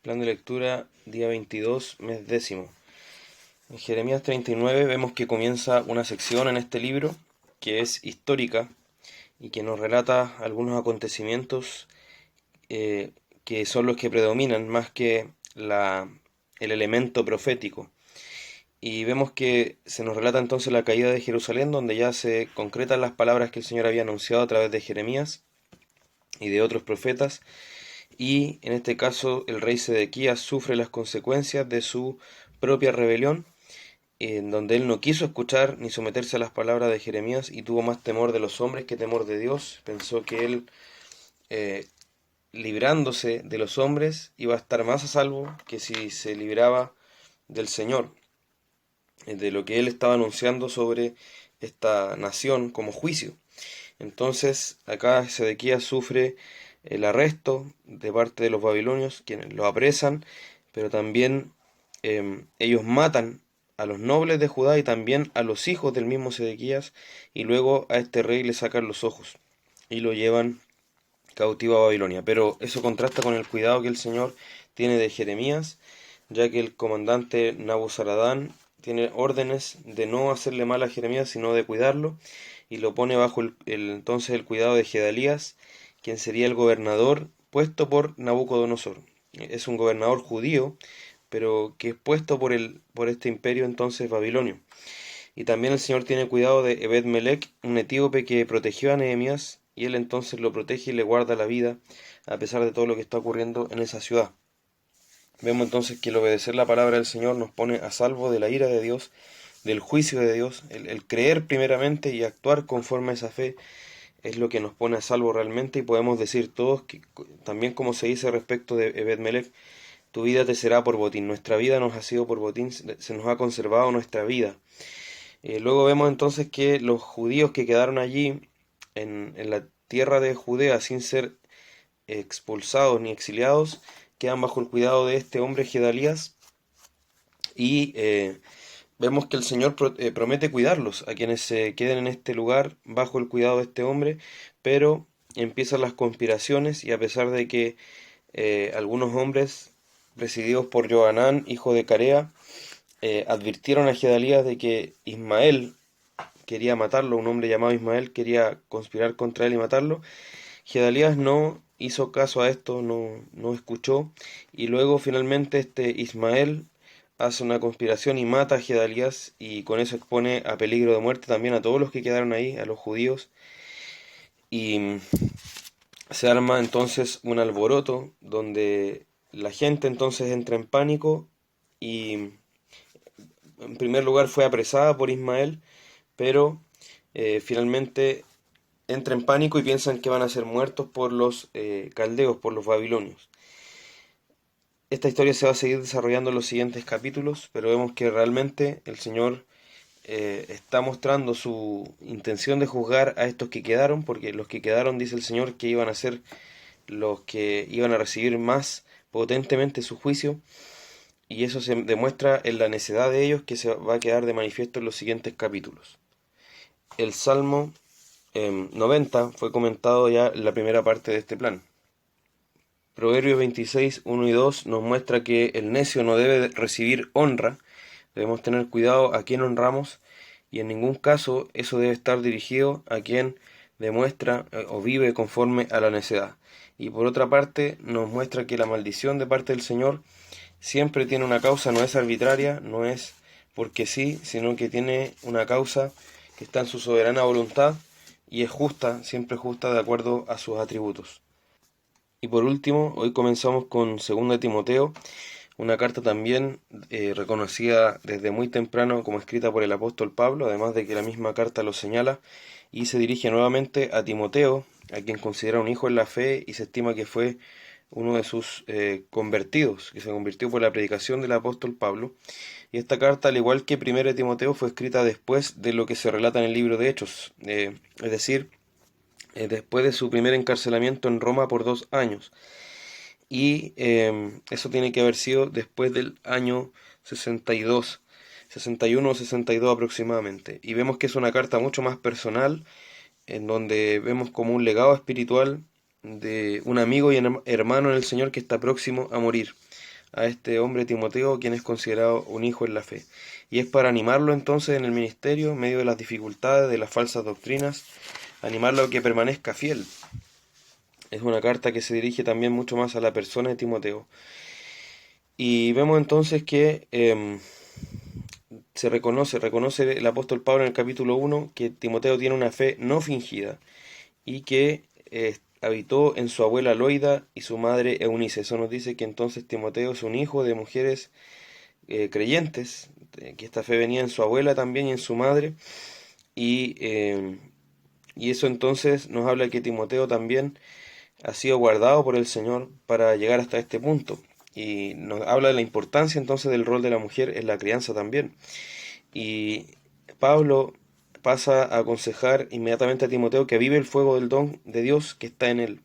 Plan de lectura, día 22, mes décimo. En Jeremías 39 vemos que comienza una sección en este libro que es histórica y que nos relata algunos acontecimientos que son los que predominan más que el elemento profético. Y vemos que se nos relata entonces la caída de Jerusalén, donde ya se concretan las palabras que el Señor había anunciado a través de Jeremías y de otros profetas. Y en este caso el rey Sedequías sufre las consecuencias de su propia rebelión, en donde él no quiso escuchar ni someterse a las palabras de Jeremías y tuvo más temor de los hombres que temor de Dios. Pensó que él, eh, librándose de los hombres, iba a estar más a salvo que si se libraba del Señor, de lo que él estaba anunciando sobre esta nación como juicio. Entonces acá Sedequías sufre el arresto de parte de los babilonios, quienes lo apresan, pero también ellos matan a los nobles de Judá y también a los hijos del mismo Sedequías, y luego a este rey le sacan los ojos y lo llevan cautivo a Babilonia. Pero eso contrasta con el cuidado que el Señor tiene de Jeremías, ya que el comandante Nabuzaradán tiene órdenes de no hacerle mal a Jeremías, sino de cuidarlo, y lo pone bajo entonces el cuidado de Gedalías, quien sería el gobernador puesto por Nabucodonosor. Es un gobernador judío, pero que es puesto por este imperio entonces babilonio. Y también el Señor tiene cuidado de Ebed-Melech, un etíope que protegió a Nehemías, y él entonces lo protege y le guarda la vida, a pesar de todo lo que está ocurriendo en esa ciudad. Vemos entonces que el obedecer la palabra del Señor nos pone a salvo de la ira de Dios, del juicio de Dios. El creer primeramente y actuar conforme a esa fe es lo que nos pone a salvo realmente, y podemos decir todos que, también como se dice respecto de Ebed-Melech, tu vida te será por botín. Nuestra vida nos ha sido por botín, se nos ha conservado nuestra vida. Luego vemos entonces que los judíos que quedaron allí en la tierra de Judea sin ser expulsados ni exiliados, quedan bajo el cuidado de este hombre Gedalías, y vemos que el Señor promete cuidarlos a quienes se queden en este lugar bajo el cuidado de este hombre, pero empiezan las conspiraciones, y a pesar de que algunos hombres presididos por Johanán, hijo de Carea, advirtieron a Gedalías de que Ismael quería matarlo, un hombre llamado Ismael quería conspirar contra él y matarlo, Gedalías no hizo caso a esto, no escuchó, y luego finalmente este Ismael hace una conspiración y mata a Gedalías, y con eso expone a peligro de muerte también a todos los que quedaron ahí, a los judíos, y se arma entonces un alboroto donde la gente entonces entra en pánico, y en primer lugar fue apresada por Ismael, pero finalmente entra en pánico y piensan que van a ser muertos por los caldeos, por los babilonios. Esta historia se va a seguir desarrollando en los siguientes capítulos, pero vemos que realmente el Señor está mostrando su intención de juzgar a estos que quedaron, porque los que quedaron, dice el Señor, que iban a ser los que iban a recibir más potentemente su juicio, y eso se demuestra en la necedad de ellos, que se va a quedar de manifiesto en los siguientes capítulos. El Salmo 90 fue comentado ya en la primera parte de este plan. Proverbios 26, 1 y 2 nos muestra que el necio no debe recibir honra, debemos tener cuidado a quién honramos, y en ningún caso eso debe estar dirigido a quien demuestra o vive conforme a la necedad. Y por otra parte nos muestra que la maldición de parte del Señor siempre tiene una causa, no es arbitraria, no es porque sí, sino que tiene una causa que está en su soberana voluntad, y es justa, siempre justa, de acuerdo a sus atributos. Y por último, hoy comenzamos con 2 Timoteo, una carta también reconocida desde muy temprano como escrita por el apóstol Pablo, además de que la misma carta lo señala, y se dirige nuevamente a Timoteo, a quien considera un hijo en la fe y se estima que fue uno de sus convertidos, que se convirtió por la predicación del apóstol Pablo. Y esta carta, al igual que 1 Timoteo, fue escrita después de lo que se relata en el libro de Hechos, es decir, después de su primer encarcelamiento en Roma por 2 años. Y eso tiene que haber sido después del año 62, 61 o 62 aproximadamente. Y vemos que es una carta mucho más personal, en donde vemos como un legado espiritual de un amigo y hermano en el Señor que está próximo a morir. a este hombre Timoteo, quien es considerado un hijo en la fe. Y es para animarlo entonces en el ministerio, en medio de las dificultades, de las falsas doctrinas, animarlo a que permanezca fiel. Es una carta que se dirige también mucho más a la persona de Timoteo. Y vemos entonces que reconoce el apóstol Pablo en el capítulo 1 que Timoteo tiene una fe no fingida y que habitó en su abuela Loida y su madre Eunice. Eso nos dice que entonces Timoteo es un hijo de mujeres creyentes, que esta fe venía en su abuela también y en su madre, y, y eso entonces nos habla que Timoteo también ha sido guardado por el Señor para llegar hasta este punto. Y nos habla de la importancia entonces del rol de la mujer en la crianza también. Y Pablo pasa a aconsejar inmediatamente a Timoteo que vive el fuego del don de Dios que está en él.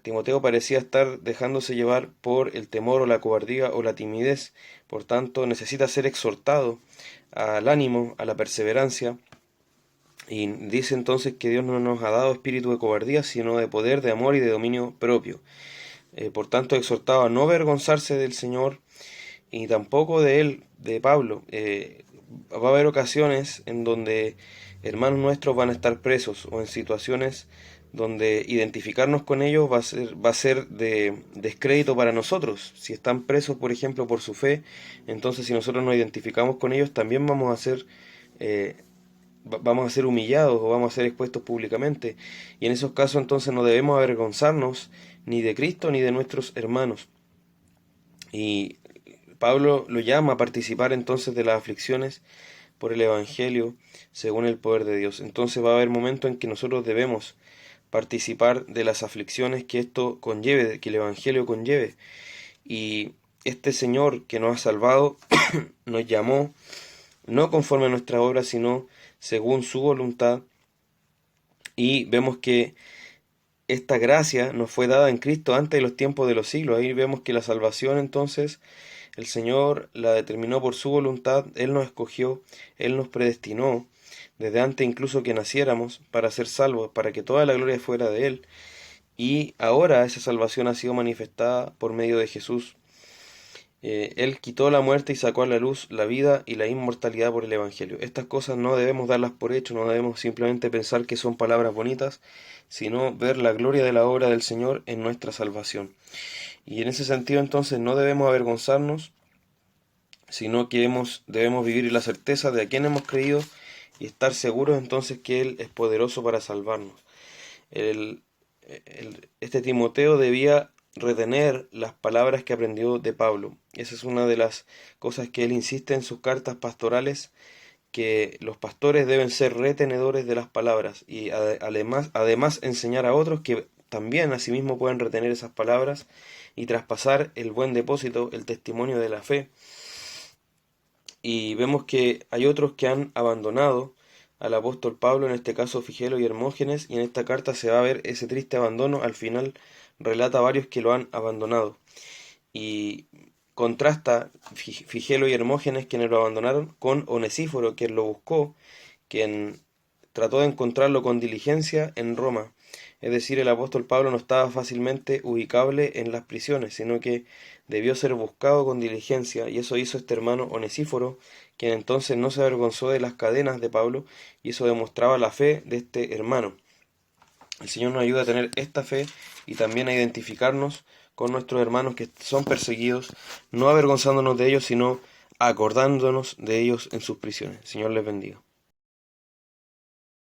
Timoteo parecía estar dejándose llevar por el temor o la cobardía o la timidez, por tanto necesita ser exhortado al ánimo, a la perseverancia, y dice entonces que Dios no nos ha dado espíritu de cobardía, sino de poder, de amor y de dominio propio. Por tanto, exhortado a no avergonzarse del Señor y tampoco de él, de Pablo. Va a haber ocasiones en donde hermanos nuestros van a estar presos o en situaciones donde identificarnos con ellos va a ser de descrédito para nosotros. Si están presos, por ejemplo, por su fe, entonces si nosotros nos identificamos con ellos, también eh, vamos a ser humillados o vamos a ser expuestos públicamente. Y en esos casos entonces no debemos avergonzarnos ni de Cristo ni de nuestros hermanos. Y Pablo lo llama a participar entonces de las aflicciones por el Evangelio según el poder de Dios. Entonces va a haber momentos en que nosotros debemos participar de las aflicciones que esto conlleve, que el Evangelio conlleve. Y este Señor que nos ha salvado nos llamó no conforme a nuestra obra, sino según su voluntad. Y vemos que esta gracia nos fue dada en Cristo antes de los tiempos de los siglos. Ahí vemos que la salvación entonces el Señor la determinó por su voluntad, Él nos escogió, Él nos predestinó, desde antes incluso que naciéramos, para ser salvos, para que toda la gloria fuera de Él. Y ahora esa salvación ha sido manifestada por medio de Jesús. Él quitó la muerte y sacó a la luz la vida y la inmortalidad por el Evangelio. Estas cosas no debemos darlas por hecho, no debemos simplemente pensar que son palabras bonitas, sino ver la gloria de la obra del Señor en nuestra salvación. Y en ese sentido entonces no debemos avergonzarnos, sino que debemos vivir la certeza de a quién hemos creído y estar seguros entonces que Él es poderoso para salvarnos. Este Timoteo debía retener las palabras que aprendió de Pablo. Esa es una de las cosas que él insiste en sus cartas pastorales, que los pastores deben ser retenedores de las palabras y además enseñar a otros que también asimismo pueden retener esas palabras y traspasar el buen depósito, el testimonio de la fe. Y vemos que hay otros que han abandonado al apóstol Pablo, en este caso Figelo y Hermógenes, y en esta carta se va a ver ese triste abandono. Al final relata a varios que lo han abandonado. Y contrasta Figelo y Hermógenes, quienes lo abandonaron, con Onesíforo, quien lo buscó, quien trató de encontrarlo con diligencia en Roma. Es decir, el apóstol Pablo no estaba fácilmente ubicable en las prisiones, sino que debió ser buscado con diligencia, y eso hizo este hermano Onesíforo, quien entonces no se avergonzó de las cadenas de Pablo, y eso demostraba la fe de este hermano. El Señor nos ayuda a tener esta fe y también a identificarnos con nuestros hermanos que son perseguidos, no avergonzándonos de ellos, sino acordándonos de ellos en sus prisiones. El Señor les bendiga.